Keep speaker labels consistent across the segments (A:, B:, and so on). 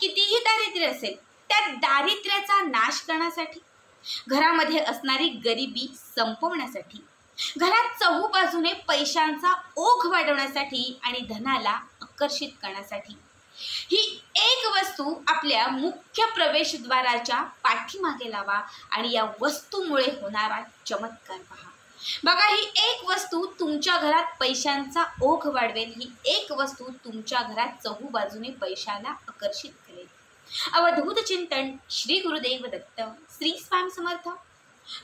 A: कितीही दारिद्र्य असेल त्या दारिद्र्याचा नाश करण्यासाठी, घरामध्ये असणारी गरिबी संपवण्यासाठी, घरात चहूबाजूने पैशांचा ओघ वाढवण्यासाठी आणि धनाला आकर्षित करण्यासाठी ही एक वस्तू आपल्या मुख्य प्रवेशद्वाराच्या पाठीमागे लावा आणि या वस्तूमुळे होणारा चमत्कार पहा। बघा, ही एक वस्तू तुमच्या घरात पैशांचा ओघ वाढवेल, ही एक वस्तू तुमच्या घरात चहूबाजूने पैशाला आकर्षित करेल। अवधूत चिंतन श्री गुरुदेव दत्त श्री स्वामी समर्थ।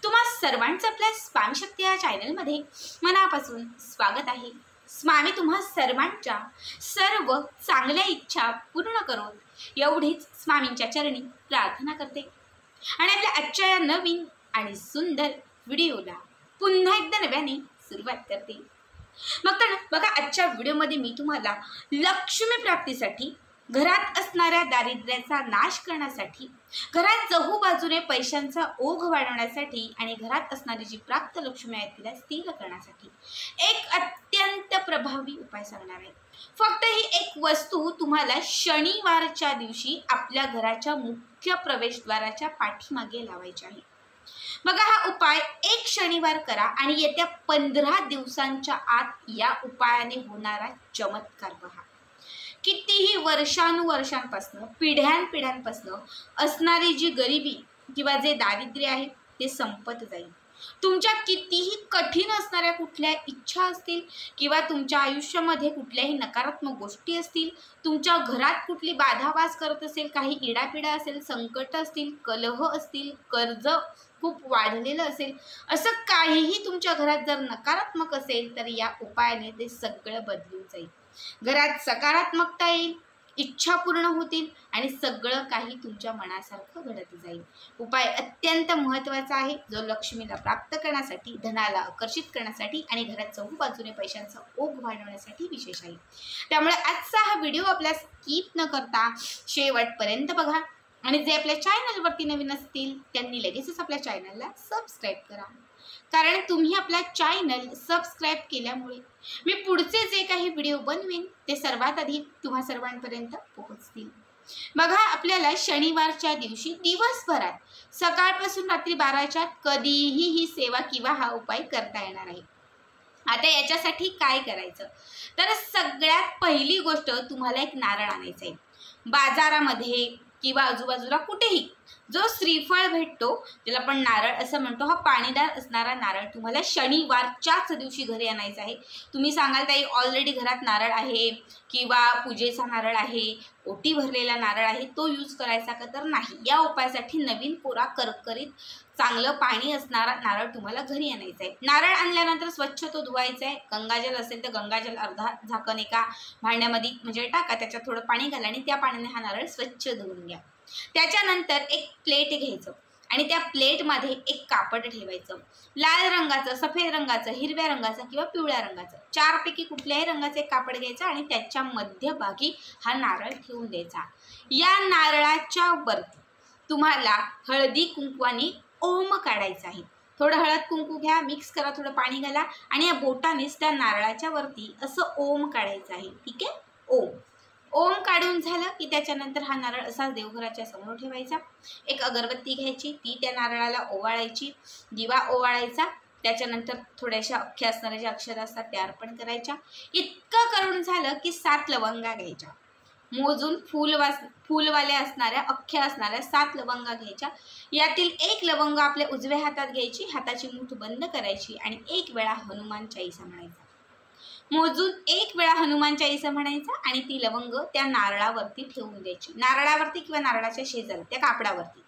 A: तुम्हा सर्वांचं आपल्या स्वामी शक्ती या चॅनलमध्ये मनापासून स्वागत आहे। स्वामी तुम्हा सर्वांच्या सर्व चांगल्या इच्छा पूर्ण करून एवढीच स्वामींच्या चरणी प्रार्थना करते आणि आपल्या आजच्या या नवीन आणि सुंदर व्हिडिओला पुन्हा एकदा नव्याने सुरुवात करते। मग तर बघा, आजच्या व्हिडिओमध्ये मी तुम्हाला लक्ष्मी प्राप्तीसाठी, घरात असणाऱ्या दारिद्र्याचा नाश करण्यासाठी, घरात चहूबाजूने पैशांचा ओघ वाढवण्यासाठी आणि घरात असणारी जी प्राप्त लक्ष्मी आहे तिला स्थिर करण्यासाठी एक अत्यंत प्रभावी उपाय सांगणार आहे। फक्त ही एक वस्तू तुम्हाला शनिवारच्या दिवशी आपल्या घराच्या मुख्य प्रवेशद्वाराच्या पाठीमागे लावायची आहे। बघा, हा उपाय एक शनिवार करा आणि येत्या 15 दिवसांच्या आत या उपायाने होणारा चमत्कार पहा। कितीही वर्षानुवर्षांपासून, पिढ्यानपिढ्यांपासून असणारी जी गरिबी किंवा जे दारिद्र्य आहे ते संपत जाईल। तुमच्या कितीही कठीण असणाऱ्या कुठल्या इच्छा असतील किंवा तुमच्या आयुष्यामध्ये कुठल्याही नकारात्मक गोष्टी असतील, तुमच्या घरात कुठली बाधा वास करत असेल, काही इडापिडा असेल, संकट असतील, कलह असतील, कर्ज खूप वाढलेलं असेल, असं काहीही तुमच्या घरात जर नकारात्मक असेल तर या उपायाने ते सगळं बदलून जाईल। घरात सकारात्मकता येईल, इच्छा पूर्ण होतील आणि सगळं काही तुमच्या मनासारखं घडत जाईल। उपाय अत्यंत महत्त्वाचा आहे, जो लक्ष्मीला प्राप्त करण्यासाठी, धनाला आकर्षित करण्यासाठी आणि घरात चहूबाजूने पैशांचा ओघ वाढवण्यासाठी विशेष आहे। त्यामुळे आजचा हा व्हिडिओ आपला स्किप न करता शेवटपर्यंत बघा आणि जे आपल्या चॅनलवरती नवीन असतील त्यांनी लगेचच आपल्या चॅनलला सबस्क्राईब करा, कारण तुम्ही आपला चॅनल सबस्क्राईब केल्यामुळे मी पुढचे जे काही व्हिडिओ बनवेन ते सर्वात आधी तुम्हा सर्वांपर्यंत पोहोचतील। बघा, आपल्याला शनिवारच्या दिवशी दिवसभरात सकाळपासून रात्री 12च्या कधीही ही सेवा किंवा हा उपाय करता येणार आहे। आता याच्यासाठी काय करायचं, तर सगळ्यात पहिली गोष्ट तुम्हाला एक नारळ आणायचं आहे। बाजारामध्ये किंवा आजूबाजूला कुठेही जो श्रीफळ भेटतो, त्याला आपण नारळ असं म्हणतो, हा पाणीदार असणारा नारळ तुम्हाला शनिवारच्याच दिवशी घरी आणायचा आहे। तुम्ही सांगाल ताई ऑलरेडी घरात नारळ आहे किंवा पूजेचा नारळ आहे, ओटी भरलेला नारळ आहे, तो यूज करायचा का, तर नाही। या उपायासाठी नवीन कोरा करकरीत चांगलं पाणी असणारा नारळ तुम्हाला घरी आणायचा आहे। नारळ आणल्यानंतर स्वच्छ तो धुवायचा आहे। गंगाजल असेल तर गंगाजल अर्धा झाकण एका भांड्यामध्ये म्हणजे टाका, त्याच्यात थोडं पाणी घाला आणि त्या पाण्याने हा नारळ स्वच्छ धुवून घ्या। त्याच्यानंतर एक प्लेट घ्यायचं आणि त्या प्लेटमध्ये एक कापड ठेवायचं, लाल रंगाचं, सफेद रंगाचं, हिरव्या रंगाचं किंवा पिवळ्या रंगाचं, चारपैकी कुठल्याही रंगाचं एक कापड घ्यायचं आणि त्याच्या मध्यभागी हा नारळ ठेवून द्यायचा। या नारळाच्या वरती तुम्हाला हळदी कुंकवाने ओम काढायचा आहे। थोडं हळद कुंकू घ्या, मिक्स करा, थोडं पाणी घाला आणि या बोटानेच त्या नारळाच्या वरती असं ओम काढायचं आहे। ठीक आहे, ओम ओम काढून झालं की त्याच्यानंतर हा नारळ असाच देवघराच्या समोर ठेवायचा। एक अगरबत्ती घ्यायची, ती त्या नारळाला ओवाळायची, दिवा ओवाळायचा, त्याच्यानंतर थोड्याशा अख्ख्या असणाऱ्या ज्या अक्षरा असतात त्या अर्पण करायच्या। इतकं करून झालं की 7 लवंगा घ्यायच्या, मोजून फुलवाल्या असणाऱ्या अख्ख्या असणाऱ्या 7 लवंगा घ्यायच्या। यातील एक लवंग आपल्या उजव्या हातात घ्यायची, हाताची मूठ बंद करायची आणि एक वेळा हनुमान चालीसा म्हणायचा। मोजून एक वेळा हनुमान चालीसा म्हणायचा आणि ती लवंग त्या नारळावरती ठेवून द्यायची, नारळावरती किंवा नारळाच्या शेजारी त्या कापडावरती।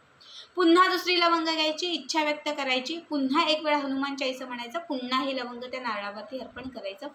A: पुन्हा दुसरी लवंग घ्यायची, इच्छा व्यक्त करायची, पुन्हा एक वेळा हनुमान चालीसा म्हणायचा, पुन्हा हे लवंग त्या नारळावरती अर्पण करायचं।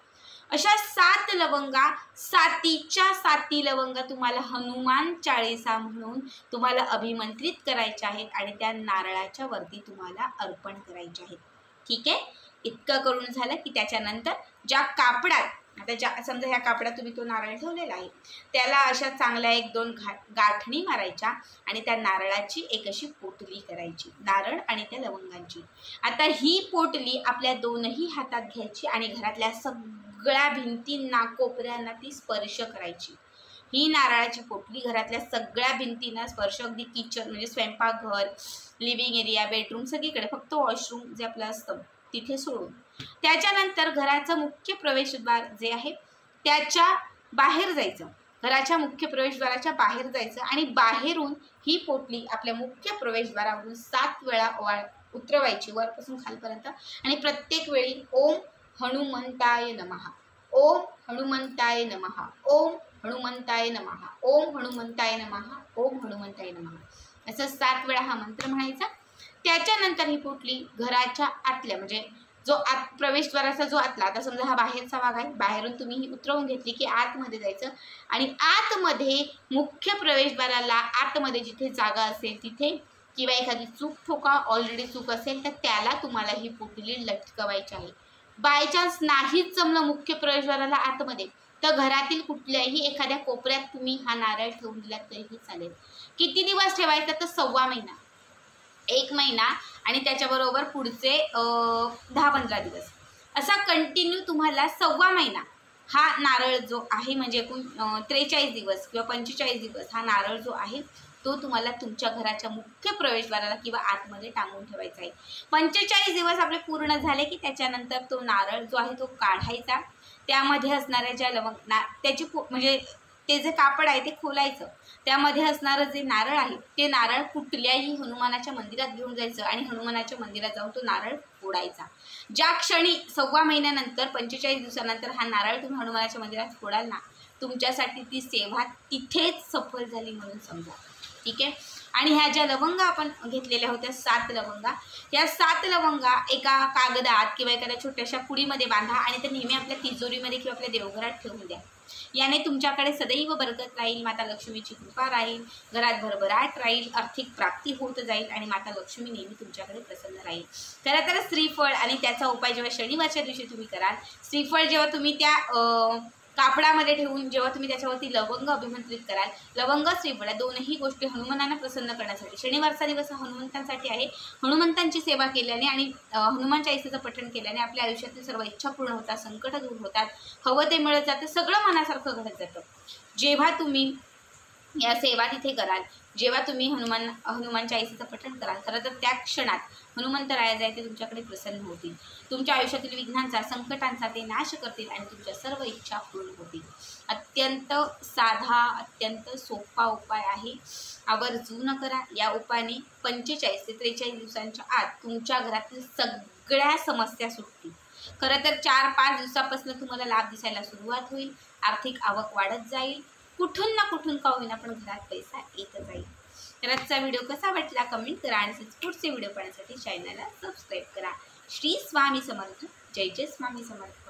A: अशा 7 लवंगा, 7च्या 7 लवंगा तुम्हाला हनुमान चालीसा म्हणून तुम्हाला अभिमंत्रित करायच्या आहेत आणि त्या नारळाच्या वरती तुम्हाला अर्पण करायचे आहेत। ठीक आहे, इतकं करून झालं की त्याच्यानंतर ज्या कापडात, आता ज्या समजा ह्या कापडात तुम्ही तो नारळ ठेवलेला आहे त्याला अशा चांगल्या 1-2 गाठणी मारायच्या आणि त्या नारळाची एक अशी पोटली करायची, नारळ आणि त्या लवंगांची। आता ही पोटली आपल्या दोनही हातात घ्यायची आणि घरातल्या सगळ्या भिंतींना, कोपऱ्यांना ती स्पर्श करायची। ही नारळाची पोटली घरातल्या सगळ्या भिंतींना स्पर्श, अगदी किचन म्हणजे स्वयंपाकघर, लिव्हिंग एरिया, बेडरूम सगळीकडे, फक्त वॉशरूम जे आपलं असतं तिथे सोडून. त्याच्यानंतर घराचं मुख्य प्रवेशद्वार जे आहे त्याच्या बाहेर जायचं, घराच्या मुख्य प्रवेशद्वाराच्या बाहेर जायचं आणि बाहेरून ही पोटली आपल्या मुख्य प्रवेशद्वारावरून 7 वेळा उतरवायची वरपासून खालपर्यंत. आणि प्रत्येक वेळी ओम हनुमंताय नमः, ओम हनुमंताय नमः, ओम हनुमंताय नमः, ओम हनुमंताय नमः, ओम हनुमंताय नमः असं 7 वेळा हा मंत्र म्हणायचा. त्याच्यानंतर ही पोटली घराच्या आतल्या म्हणजे जो आत प्रवेशद्वाराचा जो आतला, आता समजा हा बाहेरचा भाग आहे, बाहेरून तुम्ही ही उतरवून घेतली की आतमध्ये जायचं आणि आतमध्ये मुख्य प्रवेशद्वाराला आतमध्ये जिथे जागा असेल तिथे किंवा एखादी चूक ठोका ऑलरेडी चूक असेल तर त्याला तुम्हाला ही पोटली लटकवायची आहे. बाय चान्स नाहीच जमलं मुख्य प्रवेशद्वाराला आतमध्ये तर घरातील कुठल्याही एखाद्या कोपऱ्यात तुम्ही हा नारळ ठेवून दिलात तरीही चालेल. किती दिवस ठेवायचा तर 1.25 महिना, 1 महिना आणि त्याच्याबरोबर पुढचे 10-15 दिवस असा कंटिन्यू तुम्हाला 1.25 महिना हा नारळ जो आहे म्हणजे एकूण 43 दिवस किंवा 45 दिवस हा नारळ जो आहे तो तुम्हाला तुमच्या घराच्या मुख्य प्रवेशद्वाराला किंवा आतमध्ये टांगून ठेवायचा आहे. 45 दिवस आपले पूर्ण झाले की त्याच्यानंतर तो नारळ जो आहे तो काढायचा. त्यामध्ये असणाऱ्या ज्या त्याची म्हणजे ते जे कापड आहे ते खोलायचं. त्यामध्ये असणारं जे नारळ आहे ते नारळ कुठल्याही हनुमानाच्या मंदिरात घेऊन जायचं आणि हनुमानाच्या मंदिरात जाऊन तो नारळ फोडायचा. ज्या क्षणी 1.25 महिन्यानंतर 45 दिवसानंतर हा नारळ तुम्ही हनुमानाच्या मंदिरात फोडाल ना तुमच्यासाठी ती सेवा तिथेच सफल झाली म्हणून समजा. ठीक आहे. आणि ह्या ज्या लवंगा आपण घेतलेल्या होत्या 7 लवंगा, या 7 लवंगा एका कागदात किंवा एखाद्या छोट्याशा पुडीमध्ये बांधा आणि ते नेहमी आपल्या तिजोरीमध्ये किंवा आपल्या देवघरात ठेवून द्या. याने तुमच्याकडे सदैव बरकत राहील, माता लक्ष्मीची कृपा राहील, घरात भरभराट राहील, आर्थिक प्राप्ती होत जाईल आणि माता लक्ष्मी नेहमी तुमच्याकडे प्रसन्न राहील. खरं तर श्रीफळ आणि त्याचा उपाय जेव्हा शनिवारच्या दिवशी तुम्ही कराल, श्रीफळ जेव्हा तुम्ही त्या कापडामध्ये ठेवून जेव्हा तुम्ही त्याच्यावरती लवंग अभिमंत्रित कराल, लवंग श्रीफळ दोन्ही गोष्टी हनुमानांना प्रसन्न करण्यासाठी, शनिवारचा दिवस हनुमंतांसाठी आहे. हनुमंतांची सेवा केल्याने आणि हनुमान चालीसाचं पठण केल्याने आपल्या आयुष्यातील सर्व इच्छा पूर्ण होतात, संकट दूर होतात, हवं ते मिळत जातं, सगळं मनासारखं घडत जातं. जेव्हा तुम्ही या सेवा तिथे कराल, जेव्हा तुम्ही हनुमान चालीसाचं पठण कराल, खरं तर त्या क्षणात हनुमंतराया जे आहे ते तुमच्याकडे प्रसन्न होतील, तुमच्या आयुष्यातील विघ्नांचा संकटांचा ते नाश करतील आणि तुमच्या सर्व इच्छा पूर्ण होतील. अत्यंत साधा अत्यंत सोपा उपाय आहे, आवर्जून करा. या उपायाने 45 ते 43 दिवसांच्या आत तुमच्या घरातील सगळ्या समस्या सुटतील. खरं तर 4-5 दिवसापासून तुम्हाला लाभ दिसायला सुरुवात होईल, आर्थिक आवक वाढत जाईल, कुठून ना कुठून का होईना पण घरात पैसा येत जाईल. तर आजचा व्हिडिओ कसा वाटला कमेंट करा आणि पुढचे व्हिडिओ पाहण्यासाठी चॅनलला सबस्क्राईब करा. श्री स्वामी समर्थ. जय जय स्वामी समर्थ.